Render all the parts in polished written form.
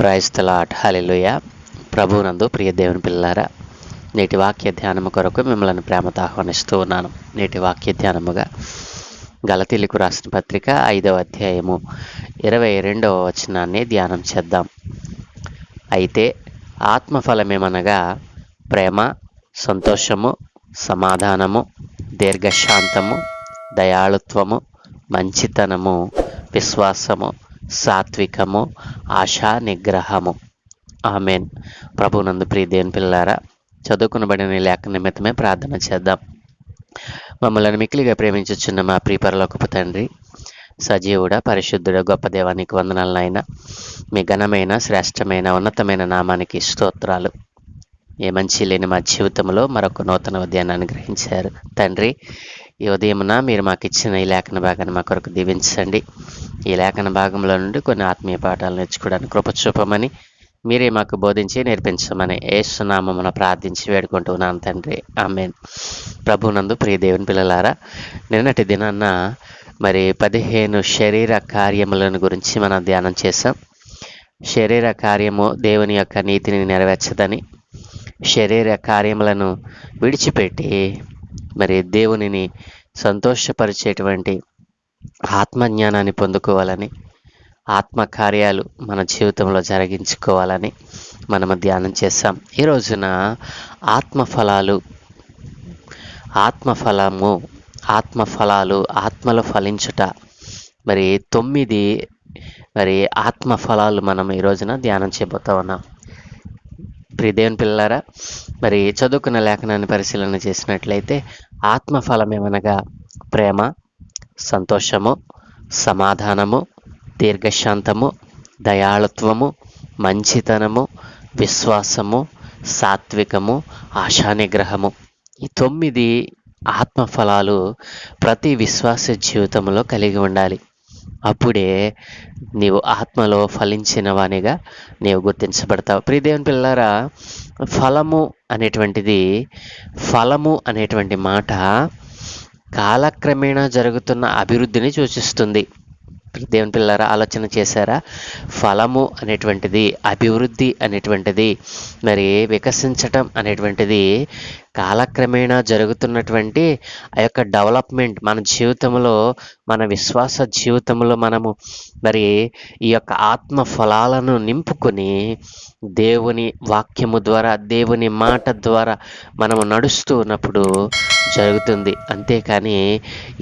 Praise the lord. హల్లెలూయా. ప్రభువునందు ప్రియ దేవుని పిల్లారా, నేటి వాక్య ధ్యానము కొరకు మిమ్మల్ని ప్రేమతో ఆహ్వానిస్తూ ఉన్నాను. నేటి వాక్య ధ్యానముగా గలతీలకు రాసిన పత్రిక 5వ అధ్యాయము 22వ వచనాన్ని ధ్యానం చేద్దాం. అయితే ఆత్మఫలమేమనగా ప్రేమ, సంతోషము, సమాధానము, దీర్ఘశాంతము, దయాళుత్వము, మంచితనము, విశ్వాసము, సాత్వికము, ఆశా నిగ్రహము. ఆమెన్. ప్రభునందు ప్రియ దేవుని పిల్లారా, చదువుకునబడిన లేఖన నిమిత్తమే ప్రార్థన చేద్దాం. మమ్మల్ని మిక్కిలిగా ప్రేమించుచున్న మా ప్రియ పరలోకపు తండ్రి, సజీవుడ, పరిశుద్ధుడ, గొప్ప దేవానికి వందనాలనైనా. మీ ఘనమైన, శ్రేష్టమైన, ఉన్నతమైన నామానికి స్తోత్రాలు. ఏ మంచి లేని మా జీవితంలో మరొక నూతన ఉదయాన్ని అనుగ్రహించారు తండ్రి. ఈ ఉదయమున మీరు మాకు ఇచ్చిన ఈ లేఖన భాగాన్ని మా కొరకు దీవించండి. ఈ లేఖన భాగంలో నుండి కొన్ని ఆత్మీయ పాఠాలు నేర్చుకోవడానికి కృప చూపమని, మీరే మాకు బోధించి నేర్పించమని యేసు నామమున ప్రార్థించి వేడుకుంటున్నాను తండ్రి. ఆమేన్. ప్రభునందు ప్రియ దేవుని పిల్లలారా, నిన్నటి దినాన్న 15 శరీర కార్యములను గురించి మనం ధ్యానం చేసాం. శరీర కార్యము దేవుని యొక్క నీతిని నెరవేర్చదని, శరీర కార్యములను విడిచిపెట్టి దేవునిని సంతోషపరిచేటువంటి ఆత్మజ్ఞానాన్ని పొందుకోవాలని, ఆత్మకార్యాలు మన జీవితంలో జరిగించుకోవాలని మనము ధ్యానం చేస్తాం. ఈ రోజున ఆత్మఫలాలు, ఆత్మలో ఫలించుట, 9 ఆత్మఫలాలు మనం ఈ రోజున ధ్యానం చేయబోతా ఉన్నాం. ప్రియ దేవుని పిల్లలారా, చదువుకున్న లేఖనాన్ని పరిశీలన చేసినట్లయితే ఆత్మఫలం ఏమనగా ప్రేమ, సంతోషము, సమాధానము, దీర్ఘశాంతము, దయాళుత్వము, మంచితనము, విశ్వాసము, సాత్వికము, ఆశానిగ్రహము. ఈ 9 ఆత్మఫలాలు ప్రతి విశ్వాస జీవితంలో కలిగి ఉండాలి. అప్పుడే నీవు ఆత్మలో ఫలించిన వానిగా నీవు గుర్తించబడతావు. ప్రియ దేవుని పిల్లారా, ఫలము అనేటువంటి మాట కాలక్రమేణా జరుగుతున్న అభివృద్ధిని సూచిస్తుంది. దేవుని పిల్లారా, ఆలోచన చేశారా? ఫలము అనేటువంటిది, అభివృద్ధి అనేటువంటిది, వికసించటం అనేటువంటిది కాలక్రమేణా జరుగుతున్నటువంటి ఆ యొక్క డెవలప్మెంట్. మన జీవితంలో, మన విశ్వాస జీవితంలో మనము ఈ యొక్క ఆత్మ ఫలాలను నింపుకొని దేవుని వాక్యము ద్వారా, దేవుని మాట ద్వారా మనము నడుస్తూ ఉన్నప్పుడు జరుగుతుంది. అంతేకాని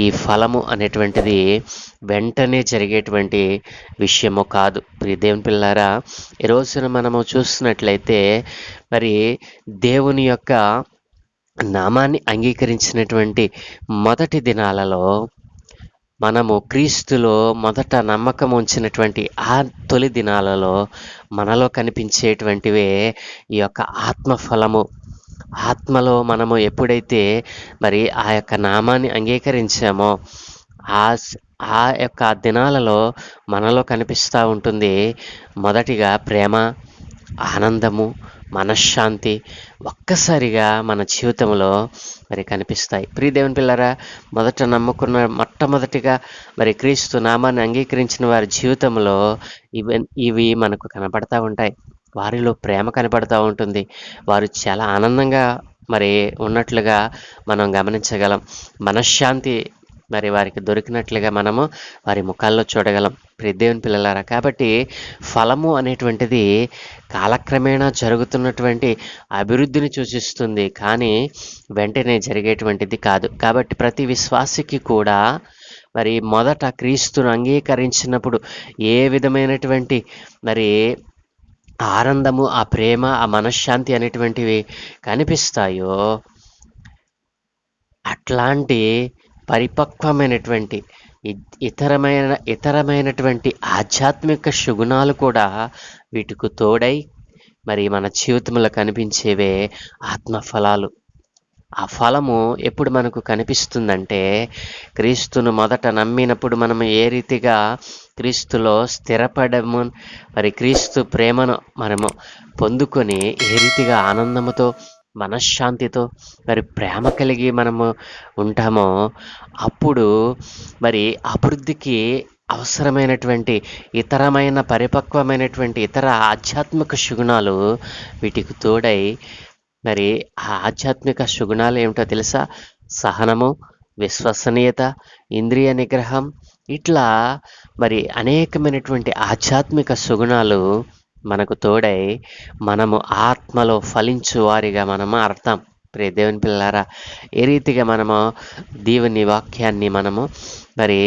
ఈ ఫలము అనేటువంటిది వెంటనే జరిగేటువంటి విషయము కాదు. ప్రియ దేవుని పిల్లారా, ఈ రోజున మనము చూస్తున్నట్లయితే దేవుని యొక్క నామాన్ని అంగీకరించినటువంటి మొదటి దినాలలో మనము క్రీస్తులో మొదట నమ్మకం ఉంచినటువంటి ఆ తొలి దినాలలో మనలో కనిపించేటువంటివే ఈ యొక్క ఆత్మఫలము. ఆత్మలో మనము ఎప్పుడైతే ఆ యొక్క నామాన్ని అంగీకరించామో ఆ యొక్క దినాలలో మనలో కనిపిస్తూ ఉంటుంది. మొదటిగా ప్రేమ, ఆనందము, మనశ్శాంతి ఒక్కసారిగా మన జీవితంలో కనిపిస్తాయి. ప్రియ దేవుని పిల్లరా, మొట్టమొదటిగా క్రీస్తు నామాన్ని అంగీకరించిన వారి జీవితంలో ఇవి మనకు కనపడతా ఉంటాయి. వారిలో ప్రేమ కనపడతా ఉంటుంది. వారు చాలా ఆనందంగా ఉన్నట్లుగా మనం గమనించగలం. మనశ్శాంతి వారికి దొరికినట్లుగా మనము వారి ముఖాల్లో చూడగలం. ప్రియ దేవుని పిల్లలారా, కాబట్టి ఫలము అనేటువంటిది కాలక్రమేణా జరుగుతున్నటువంటి అభివృద్ధిని సూచిస్తుంది, కానీ వెంటనే జరిగేటువంటిది కాదు. కాబట్టి ప్రతి విశ్వాసికి కూడా మొదట క్రీస్తును అంగీకరించినప్పుడు ఏ విధమైనటువంటి ఆనందము, ఆ ప్రేమ, ఆ మనశ్శాంతి అనేటువంటివి కనిపిస్తాయో, అట్లాంటి పరిపక్వమైనటువంటి ఇతరమైనటువంటి ఆధ్యాత్మిక సుగుణాలు కూడా వీటికి తోడై మన జీవితంలో కనిపించేవే ఆత్మఫలాలు. ఆ ఫలము ఎప్పుడు మనకు కనిపిస్తుందంటే, క్రీస్తును మొదట నమ్మినప్పుడు మనము ఏ రీతిగా క్రీస్తులో స్థిరపడము, క్రీస్తు ప్రేమను మనము పొందుకొని ఏ రీతిగా ఆనందముతో, మనశ్శాంతితో, ప్రేమ కలిగి మనము ఉంటామో, అప్పుడు అభివృద్ధికి అవసరమైనటువంటి ఇతరమైన పరిపక్వమైనటువంటి ఇతర ఆధ్యాత్మిక సుగుణాలు వీటికి తోడై మరి ఆ ఆధ్యాత్మిక సుగుణాలు ఏమిటో తెలుసా? సహనము, విశ్వసనీయత, ఇంద్రియ నిగ్రహం, ఇట్లా మరి అనేకమైనటువంటి ఆధ్యాత్మిక సుగుణాలు మనకు తోడై మనము ఆత్మలో ఫలించు వారిగా మనము అర్థం. ప్రియ దేవుని పిల్లారా, ఏ రీతిగా మనము దేవుని వాక్యాన్ని మనము మరి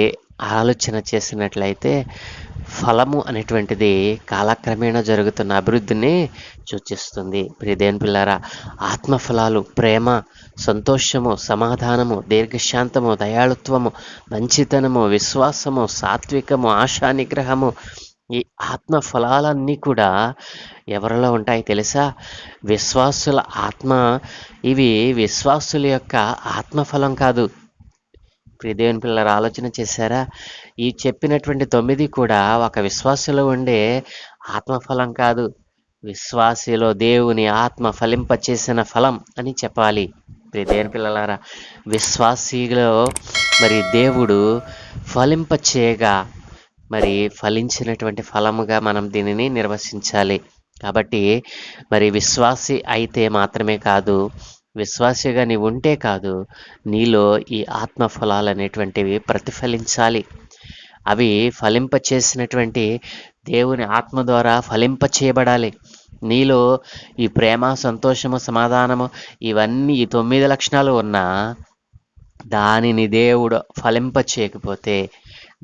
ఆలోచన చేసినట్లయితే ఫలము అనేటువంటిది కాలక్రమేణా జరుగుతున్న అభివృద్ధిని సూచిస్తుంది. ప్రియ దేవుని పిల్లారా, ఆత్మఫలాలు ప్రేమ, సంతోషము, సమాధానము, దీర్ఘశాంతము, దయాళుత్వము, మంచితనము, విశ్వాసము, సాత్వికము, ఆశా నిగ్రహము, ఈ ఆత్మ ఫలాలన్నీ కూడా ఎవరిలో ఉంటాయి తెలుసా? విశ్వాసుల ఆత్మ. ఇవి విశ్వాసుల యొక్క ఆత్మఫలం కాదు. ప్రియ దేవుని పిల్లలు ఆలోచన చేశారా? ఈ చెప్పినటువంటి 9 కూడా ఒక విశ్వాసులో ఉండే ఆత్మఫలం కాదు, విశ్వాసిలో దేవుని ఆత్మ ఫలింపచేసిన ఫలం అని చెప్పాలి. ప్రియ దేవుని పిల్లలారా, విశ్వాసిలో మరి దేవుడు ఫలింపచేయగా మరి ఫలించినటువంటి ఫలముగా మనం దీనిని నిర్వచించాలి. కాబట్టి మరి విశ్వాసి అయితే మాత్రమే కాదు, విశ్వాసిగా నీవు ఉంటే కాదు, నీలో ఈ ఆత్మ ఫలాలు అనేటువంటివి ప్రతిఫలించాలి. అవి ఫలింపచేసినటువంటి దేవుని ఆత్మ ద్వారా ఫలింపచేయబడాలి. నీలో ఈ ప్రేమ, సంతోషము, సమాధానము, ఇవన్నీ ఈ 9 లక్షణాలు ఉన్నా దానిని దేవుడు ఫలింపచేయకపోతే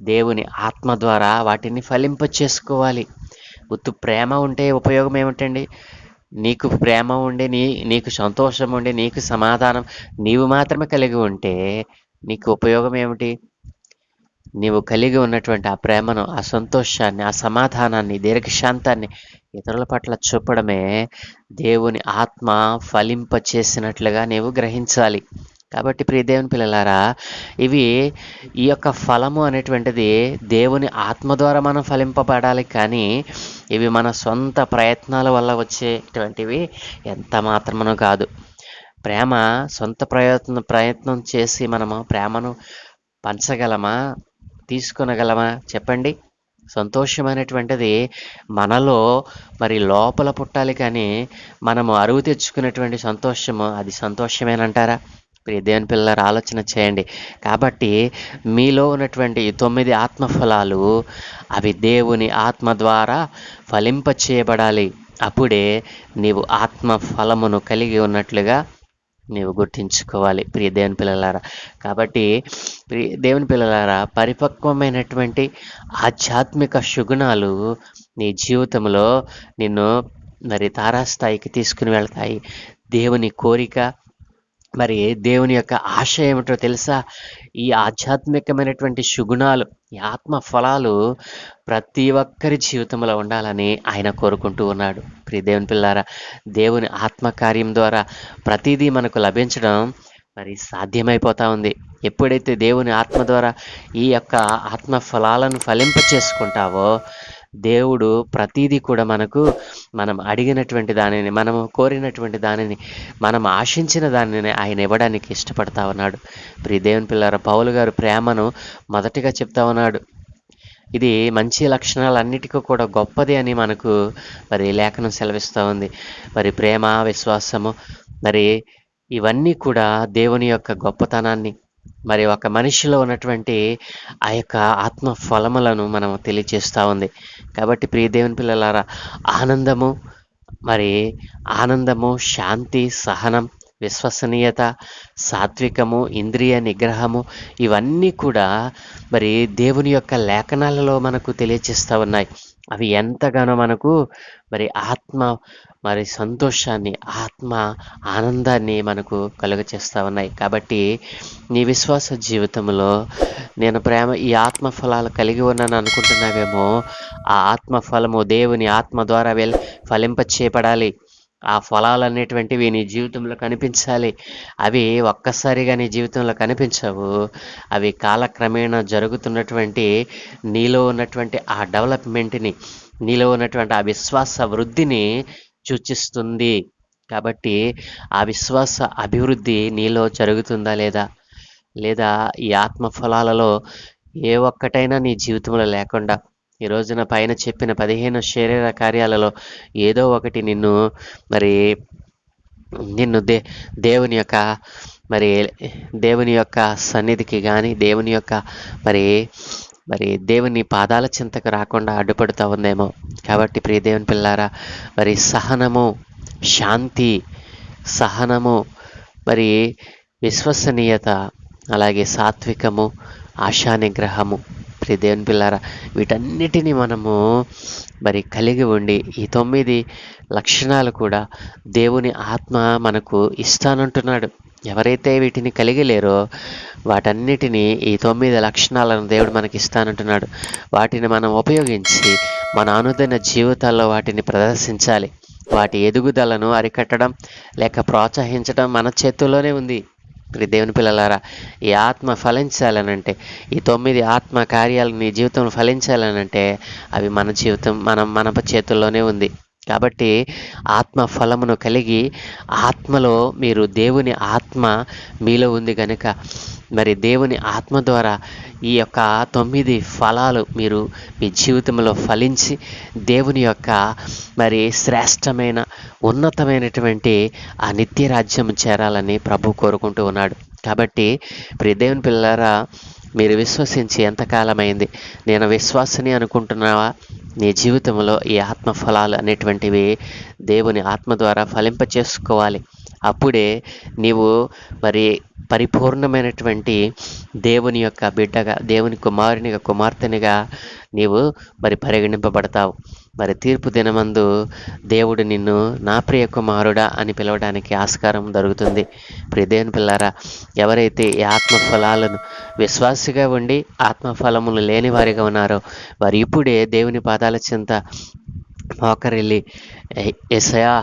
దేవుని ఆత్మ ద్వారా వాటిని ఫలింపచేసుకోవాలి. ఉత్తు ప్రేమ ఉంటే ఉపయోగం ఏమిటండి? నీకు ప్రేమ ఉండి నీకు సంతోషం ఉండి నీకు సమాధానం నీవు మాత్రమే కలిగి ఉంటే నీకు ఉపయోగం ఏమిటి? నీవు కలిగి ఉన్నటువంటి ఆ ప్రేమను, ఆ సంతోషాన్ని, ఆ సమాధానాన్ని, దీర్ఘశాంతాన్ని ఇతరుల పట్ల చూపడమే దేవుని ఆత్మ ఫలింపచేసినట్లుగా నీవు గ్రహించాలి. కాబట్టి ప్రియ దేవుని పిల్లలారా, ఈ యొక్క ఫలము అనేటువంటిది దేవుని ఆత్మ ద్వారా మనం ఫలింపబడాలి. కానీ ఇవి మన సొంత ప్రయత్నాల వల్ల వచ్చేటువంటివి ఎంత మాత్రమును కాదు. ప్రేమ సొంత ప్రయత్నం చేసి మనము ప్రేమను పంచగలమా, తీసుకొనగలమా చెప్పండి? సంతోషమైనటువంటిది మనలో మరి లోపల పుట్టాలి. కానీ మనము అరువు తెచ్చుకునేటువంటి సంతోషము అది సంతోషమేనంటారా? ప్రియ దేవుని పిల్లలు ఆలోచన చేయండి. కాబట్టి మీలో ఉన్నటువంటి 9 ఆత్మఫలాలు అవి దేవుని ఆత్మ ద్వారా ఫలింపచేయబడాలి. అప్పుడే నీవు ఆత్మ ఫలమును కలిగి ఉన్నట్లుగా నీవు గుర్తించుకోవాలి. ప్రియ దేవుని పిల్లలారా, కాబట్టి ప్రియ దేవుని పిల్లలారా, పరిపక్వమైనటువంటి ఆధ్యాత్మిక సుగుణాలు నీ జీవితంలో నిన్ను మరి తారాస్థాయికి తీసుకుని వెళ్తాయి. దేవుని కోరిక మరి దేవుని యొక్క ఆశ ఏమిటో తెలుసా? ఈ ఆధ్యాత్మికమైనటువంటి సుగుణాలు, ఈ ఆత్మ ఫలాలు ప్రతి ఒక్కరి జీవితంలో ఉండాలని ఆయన కోరుకుంటూ ఉన్నాడు. ప్రియ దేవుని పిల్లారా, దేవుని ఆత్మకార్యం ద్వారా ప్రతిదీ మనకు లభించడం మరి సాధ్యమైపోతా ఉంది. ఎప్పుడైతే దేవుని ఆత్మ ద్వారా ఈ యొక్క ఆత్మ ఫలాలను ఫలింపచేసుకుంటావో దేవుడు ప్రతిదీ కూడా మనం అడిగినటువంటి దానిని, మనము కోరినటువంటి దానిని, మనం ఆశించిన దానిని ఆయన ఇవ్వడానికి ఇష్టపడతా ఉన్నాడు. ప్రియ దేవుని పిల్లారా, పౌలు గారు ప్రేమను మొదటిగా చెప్తా ఉన్నాడు. ఇది మంచి లక్షణాలన్నిటికీ కూడా గొప్పది అని మనకు మరి లేఖనం సెలవిస్తూ ఉంది. మరి ప్రేమ, విశ్వాసము మరి ఇవన్నీ కూడా దేవుని యొక్క గొప్పతనాన్ని, మరి ఒక మనిషిలో ఉన్నటువంటి ఆ యొక్క ఆత్మ ఫలములను మనం తెలియచేస్తూ ఉంది. కాబట్టి ప్రియ దేవుని పిల్లలారా, ఆనందము, శాంతి, సహనం, విశ్వసనీయత, సాత్వికము, ఇంద్రియ నిగ్రహము, ఇవన్నీ కూడా మరి దేవుని యొక్క లేఖనాలలో మనకు తెలియచేస్తూ ఉన్నాయి. అవి ఎంతగానో మనకు మరి ఆత్మ మరి సంతోషాన్ని, ఆత్మ ఆనందాన్ని మనకు కలుగచేస్తూ ఉన్నాయి. కాబట్టి నీ విశ్వాస జీవితంలో నేను ఈ ఆత్మ ఫలాలు కలిగి ఉన్నాను అనుకుంటున్నావేమో, ఆ ఆత్మ ఫలము దేవుని ఆత్మ ద్వారా ఫలింపచేయబడాలి. ఆ ఫలాలు అనేటువంటివి నీ జీవితంలో కనిపించాలి. అవి ఒక్కసారిగా నీ జీవితంలో కనిపించవు. అవి కాలక్రమేణా జరుగుతున్నటువంటి నీలో ఉన్నటువంటి ఆ డెవలప్మెంట్ని, నీలో ఉన్నటువంటి ఆ విశ్వాస వృద్ధిని సూచిస్తుంది. కాబట్టి ఆ విశ్వాస అభివృద్ధి నీలో జరుగుతుందా లేదా ఈ ఆత్మ ఫలాలలో ఏ ఒక్కటైనా నీ జీవితంలో లేకుండా ఈ రోజున పైన చెప్పిన 15 శరీర కార్యాలలో ఏదో ఒకటి మరి నిన్ను దేవుని యొక్క మరి దేవుని యొక్క సన్నిధికి కానీ దేవుని యొక్క మరి మరి దేవుని పాదాల చింతకు రాకుండా అడ్డుపడుతూ ఉందేమో. కాబట్టి ప్రియ దేవుని పిల్లారా, మరి సహనము, శాంతి, సహనము, మరి విశ్వసనీయత, అలాగే సాత్వికము, ఆశానిగ్రహము, ప్రియ దేవుని పిల్లారా, వీటన్నిటిని మనము మరి కలిగి ఉండి ఈ 9 లక్షణాలు కూడా దేవుని ఆత్మ మనకు ఇస్తానంటున్నాడు. ఎవరైతే వీటిని కలిగి లేరో వాటన్నిటినీ ఈ 9 లక్షణాలను దేవుడు మనకి ఇస్తానంటున్నాడు. వాటిని మనం ఉపయోగించి మన అనుదిన జీవితాల్లో వాటిని ప్రదర్శించాలి. వాటి ఎదుగుదలను అరికట్టడం లేక ప్రోత్సహించడం మన చేతుల్లోనే ఉంది. దేవుని పిల్లలారా, ఈ ఆత్మ ఫలించాలనంటే, ఈ 9 ఆత్మ కార్యాలు నీ జీవితంలో ఫలించాలనంటే అవి మన చేతుల్లోనే ఉంది. కాబట్టి ఆత్మ ఫలమును కలిగి ఆత్మలో మీరు దేవుని ఆత్మ మీలో ఉంది కనుక మరి దేవుని ఆత్మ ద్వారా ఈ యొక్క 9 ఫలాలు మీరు మీ జీవితంలో ఫలించి దేవుని యొక్క మరి శ్రేష్టమైన ఉన్నతమైనటువంటి ఆ నిత్య రాజ్యం చేరాలని ప్రభు కోరుకుంటూ ఉన్నాడు. కాబట్టి ప్రియ దేవుని పిల్లలారా, మీరు విశ్వసించి ఎంతకాలమైంది? నేను విశ్వాసని అనుకుంటున్నావా? నీ జీవితంలో ఈ ఆత్మ ఫలాలు అనేటువంటివి దేవుని ఆత్మ ద్వారా ఫలింప చేసుకోవాలి. అప్పుడే నీవు మరి పరిపూర్ణమైనటువంటి దేవుని యొక్క బిడ్డగా, దేవుని కుమారునిగా, కుమార్తెనిగా నీవు మరి పరిగణింపబడతావు. మరి తీర్పు దినమందు దేవుడు నిన్ను నా ప్రియ కుమారుడా అని పిలవడానికి ఆస్కారం దొరుకుతుంది. ప్రియ దేవుని పిల్లారా, ఎవరైతే ఈ ఆత్మఫలాలను విశ్వాసిగా ఉండి ఆత్మఫలములు లేని వారిగా ఉన్నారో వారు ఇప్పుడే దేవుని పాదాల చెంత మోకరిల్లి, యేసయ్యా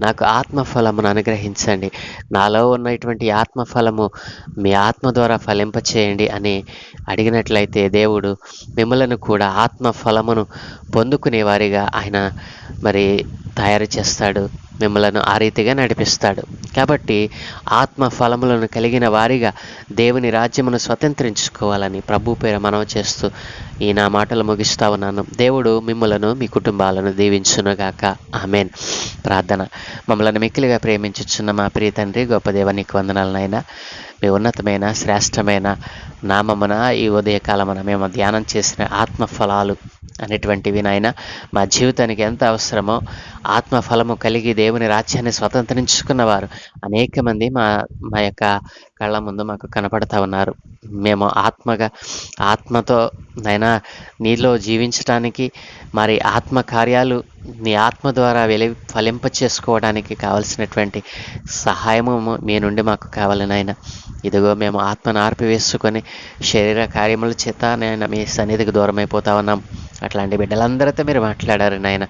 నాకు ఆత్మఫలమును అనుగ్రహించండి, నాలో ఉన్నటువంటి ఆత్మఫలము మీ ఆత్మ ద్వారా ఫలింపచేయండి అని అడిగినట్లయితే దేవుడు మిమ్మలను కూడా ఆత్మఫలమును పొందుకునే వారిగా ఆయన మరి తయారు చేస్తాడు, మిమ్మలను ఆ రీతిగా నడిపిస్తాడు. కాబట్టి ఆత్మ ఫలములను కలిగిన వారిగా దేవుని రాజ్యమును స్వతంత్రించుకోవాలని ప్రభు పేరు మనవి చేస్తూ ఈ నా మాటలు ముగిస్తా ఉన్నాను. దేవుడు మిమ్మలను, మీ కుటుంబాలను దీవించునుగాక. ఆమెన్. ప్రార్థన. మమ్మల్ని మిక్కిలిగా ప్రేమించుచున్న మా ప్రియ తండ్రి, గొప్ప దేవ, నీకు వందనాలనైనా. మీ ఉన్నతమైన శ్రేష్టమైన నామమున ఈ ఉదయకాలమున మేము ధ్యానం చేసిన ఆత్మఫలాలు అనేటువంటివి నాయన మా జీవితానికి ఎంత అవసరమో, ఆత్మఫలము కలిగి దేవుని రాజ్యాన్ని స్వతంత్రించుకున్నవారు అనేక మంది మా యొక్క కళ్ళ ముందు మాకు కనపడతా ఉన్నారు. మేము ఆత్మతో నైనా నీలో జీవించడానికి, మరి ఆత్మ కార్యాలు నీ ఆత్మ ద్వారా ఫలింప చేసుకోవడానికి కావలసినటువంటి సహాయము మీ నుండి మాకు కావాలి నాయన. ఇదిగో మేము ఆత్మను ఆర్పివేసుకొని శరీర కార్యముల చేత నేను మీ సన్నిధికి దూరం అయిపోతా ఉన్నాం. అట్లాంటి బిడ్డలందరితో మీరు మాట్లాడారు నాయన.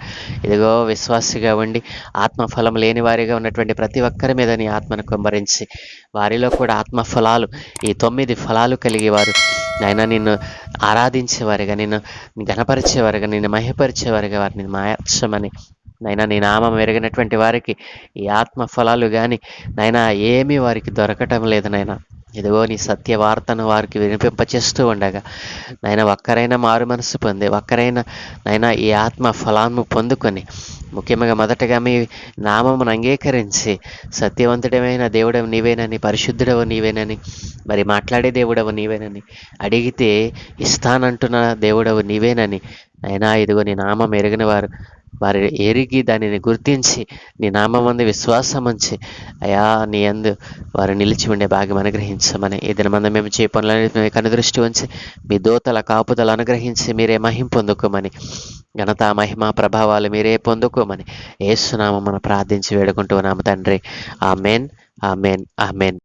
ఇదిగో విశ్వాసిగా ఉండి ఆత్మఫలం లేని వారిగా ఉన్నటువంటి ప్రతి ఒక్కరి మీద నీ ఆత్మను కుమ్మరించి వారిలో కూడా ఆత్మఫలాలు, ఈ 9 ఫలాలు కలిగి వారు నాయన నిన్ను ఆరాధించేవారుగా, నిన్ను ఘనపరిచేవారుగా, నిన్ను మహిపరిచేవారుగా వారిని మార్చమని నైనా నీ నామం ఎరిగినటువంటి వారికి ఈ ఆత్మ ఫలాలు కానీ నైనా ఏమీ వారికి దొరకటం లేదు నాయన. ఇదిగో నీ సత్య వార్తను వారికి వినిపింపచేస్తూ ఉండగా నైనా ఒక్కరైనా మారు మనసు పొంది, ఒక్కరైనా నైనా ఈ ఆత్మ ఫలాన్ని పొందుకొని ముఖ్యంగా మొదటగా మీ నామమును అంగీకరించి సత్యవంతుడమైన దేవుడవు నీవేనని, పరిశుద్ధుడవు నీవేనని, మరి మాట్లాడే దేవుడవు నీవేనని, అడిగితే ఇస్తానంటున్న దేవుడవు నీవేనని అయినా ఇదిగో నీ నామం ఎరిగిన వారు ఎరిగి దానిని గుర్తించి నీ నామమందు విశ్వాసం ఉంచి అయా నీ యందు వారు నిలిచి ఉండే భాగ్యం అనుగ్రహించమని, ఈ దినమందు మేము చే పనులన్నిటిని కనుదృష్టి ఉంచి మీ దూతల కాపుదలు అనుగ్రహించి మీరే మహిమ పొందుకోమని, ఘనత మహిమ ప్రభావాలు మీరే పొందుకోమని యేసు నామమున ప్రార్థించి వేడుకుంటూ ఉన్నాము తండ్రి. Amen, amen, amen.